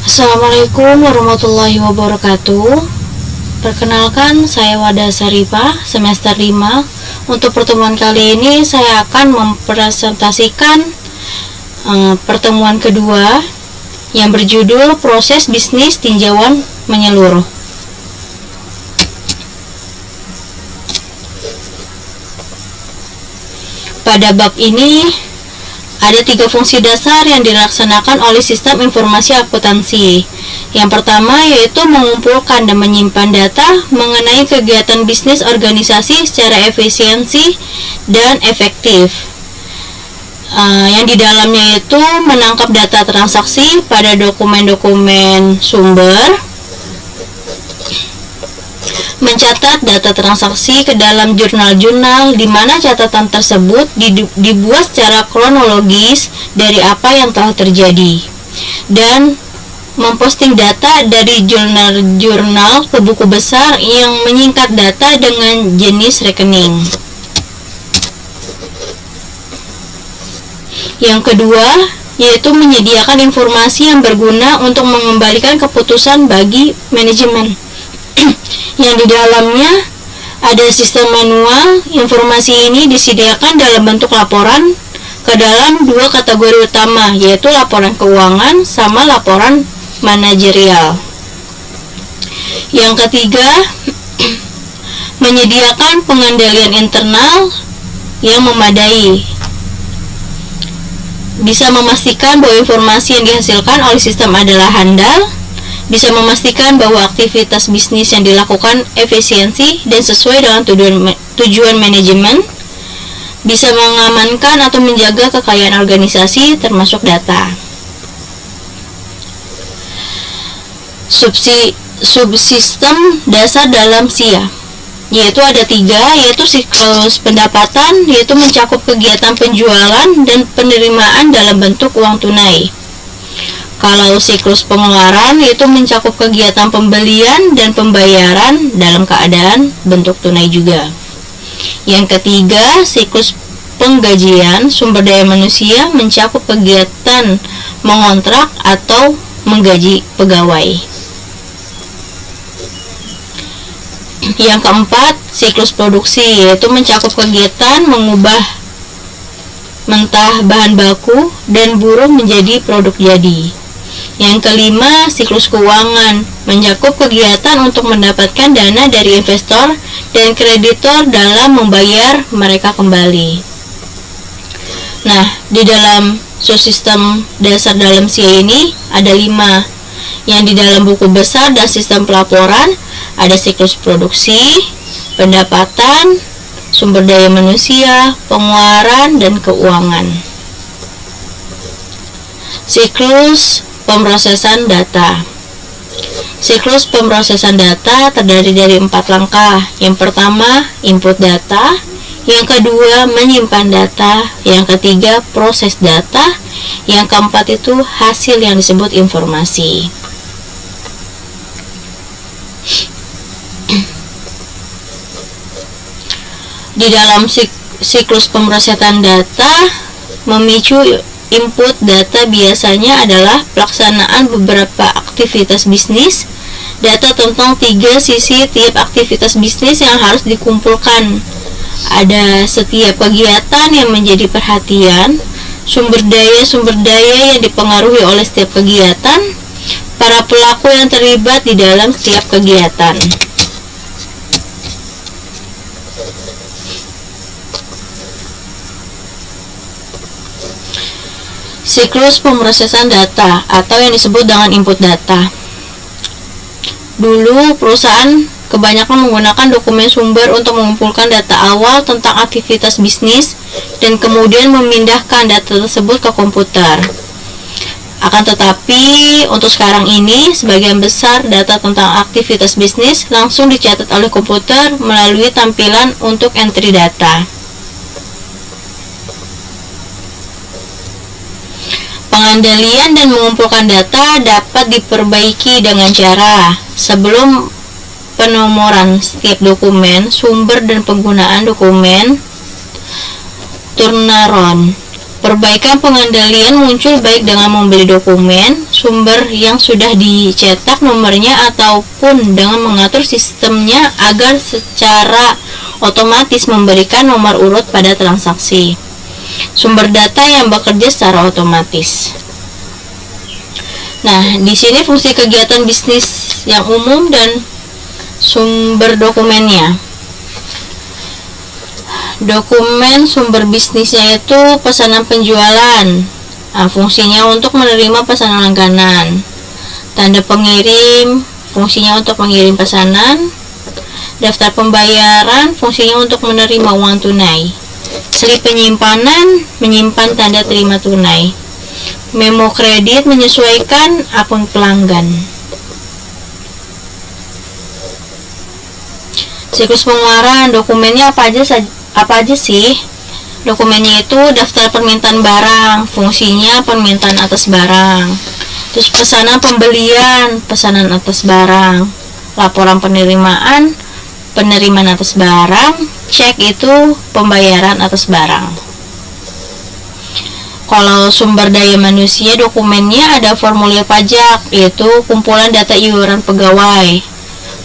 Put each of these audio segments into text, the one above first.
Assalamualaikum warahmatullahi wabarakatuh. Perkenalkan, saya Wada Sarifah, semester 5. Untuk pertemuan kali ini saya akan mempresentasikan pertemuan kedua yang berjudul Proses Bisnis Tinjauan Menyeluruh. Pada bab ini ada 3 fungsi dasar yang dilaksanakan oleh sistem informasi akuntansi. Yang pertama yaitu mengumpulkan dan menyimpan data mengenai kegiatan bisnis organisasi secara efisiensi dan efektif. Yang di dalamnya itu menangkap data transaksi pada dokumen-dokumen sumber, mencatat data transaksi ke dalam jurnal-jurnal di mana catatan tersebut dibuat secara kronologis dari apa yang telah terjadi, dan memposting data dari jurnal-jurnal ke buku besar yang menyingkat data dengan jenis rekening. Yang kedua yaitu menyediakan informasi yang berguna untuk mengembalikan keputusan bagi manajemen. Yang di dalamnya ada sistem manual. Informasi ini disediakan dalam bentuk laporan ke dalam 2 kategori utama, yaitu laporan keuangan sama laporan manajerial. Yang ketiga, menyediakan pengendalian internal yang memadai, bisa memastikan bahwa informasi yang dihasilkan oleh sistem adalah handal, bisa memastikan bahwa aktivitas bisnis yang dilakukan efisiensi dan sesuai dengan tujuan manajemen, bisa mengamankan atau menjaga kekayaan organisasi termasuk data. Subsistem dasar dalam SIA yaitu ada 3, yaitu siklus pendapatan, yaitu mencakup kegiatan penjualan dan penerimaan dalam bentuk uang tunai. Kalau siklus pengeluaran yaitu mencakup kegiatan pembelian dan pembayaran dalam keadaan bentuk tunai juga. Yang ketiga, siklus penggajian sumber daya manusia mencakup kegiatan mengontrak atau menggaji pegawai. Yang keempat, siklus produksi yaitu mencakup kegiatan mengubah mentah bahan baku dan buruh menjadi produk jadi. Yang kelima, siklus keuangan mencakup kegiatan untuk mendapatkan dana dari investor dan kreditor dalam membayar mereka kembali. Nah, di dalam subsistem dasar dalam SIA ini ada 5. Yang di dalam buku besar dan sistem pelaporan ada siklus produksi, pendapatan, sumber daya manusia, pengeluaran, dan keuangan. Siklus pemrosesan data. Siklus pemrosesan data terdiri dari 4 langkah. Yang pertama, input data. Yang kedua, menyimpan data. Yang ketiga, proses data. Yang keempat itu hasil yang disebut informasi. Di dalam siklus pemrosesan data, memicu input data biasanya adalah pelaksanaan beberapa aktivitas bisnis. Data tentang 3 sisi tiap aktivitas bisnis yang harus dikumpulkan. Ada setiap kegiatan yang menjadi perhatian, sumber daya yang dipengaruhi oleh setiap kegiatan, para pelaku yang terlibat di dalam setiap kegiatan. Siklus pemrosesan data atau yang disebut dengan input data. Dulu perusahaan kebanyakan menggunakan dokumen sumber untuk mengumpulkan data awal tentang aktivitas bisnis dan kemudian memindahkan data tersebut ke komputer. Akan tetapi untuk sekarang ini sebagian besar data tentang aktivitas bisnis langsung dicatat oleh komputer melalui tampilan untuk entry data. Pengendalian dan mengumpulkan data dapat diperbaiki dengan cara sebelum penomoran setiap dokumen, sumber dan penggunaan dokumen turnaround. Perbaikan pengendalian muncul baik dengan membeli dokumen sumber yang sudah dicetak nomornya ataupun dengan mengatur sistemnya agar secara otomatis memberikan nomor urut pada transaksi. Sumber data yang bekerja secara otomatis. Nah, di sini fungsi kegiatan bisnis yang umum dan sumber dokumennya. Dokumen sumber bisnisnya itu pesanan penjualan. Nah, fungsinya untuk menerima pesanan langganan. Tanda pengirim, fungsinya untuk mengirim pesanan. Daftar pembayaran, fungsinya untuk menerima uang tunai. Slip penyimpanan, menyimpan tanda terima tunai. Memo kredit, menyesuaikan akun pelanggan. Siklus pengeluaran, dokumennya apa aja sih? Dokumennya itu daftar permintaan barang, fungsinya permintaan atas barang. Terus pesanan pembelian, pesanan atas barang. Laporan penerimaan atas barang. Cek itu pembayaran atas barang. Kalau sumber daya manusia, dokumennya ada formulir pajak, yaitu kumpulan data iuran pegawai.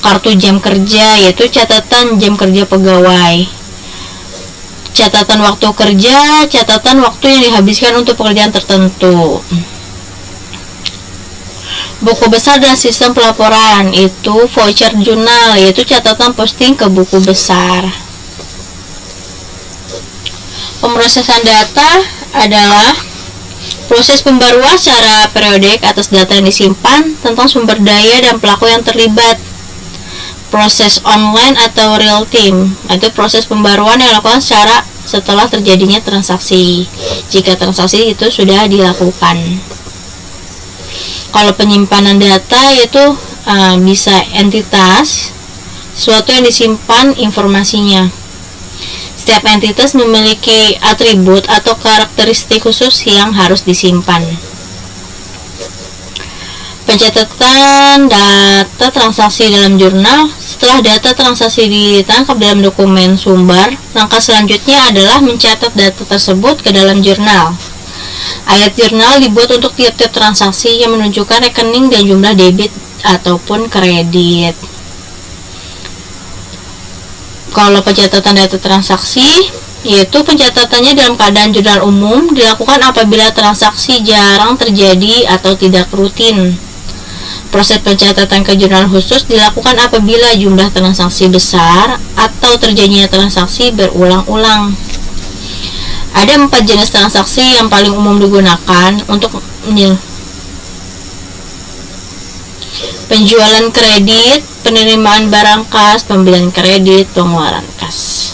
Kartu jam kerja, yaitu catatan jam kerja pegawai. Catatan waktu kerja, catatan waktu yang dihabiskan untuk pekerjaan tertentu. Buku besar dan sistem pelaporan, itu voucher jurnal, yaitu catatan posting ke buku besar. Pemrosesan data adalah proses pembaruan secara periodik atas data yang disimpan tentang sumber daya dan pelaku yang terlibat. Proses online atau real time, itu proses pembaruan yang dilakukan setelah terjadinya transaksi, jika transaksi itu sudah dilakukan. Kalau penyimpanan data itu bisa entitas, suatu yang disimpan informasinya. Setiap entitas memiliki atribut atau karakteristik khusus yang harus disimpan. Pencatatan data transaksi dalam jurnal. Setelah data transaksi ditangkap dalam dokumen sumber, langkah selanjutnya adalah mencatat data tersebut ke dalam jurnal. Ayat jurnal dibuat untuk tiap-tiap transaksi yang menunjukkan rekening dan jumlah debit ataupun kredit. Kalau pencatatan data transaksi, yaitu pencatatannya dalam keadaan jurnal umum dilakukan apabila transaksi jarang terjadi atau tidak rutin. Proses pencatatan ke jurnal khusus dilakukan apabila jumlah transaksi besar atau terjadinya transaksi berulang-ulang. Ada 4 jenis transaksi yang paling umum digunakan untuk penjualan kredit, penerimaan barang kas, pembelian kredit, pengeluaran kas.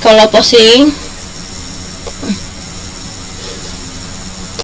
Kalau posting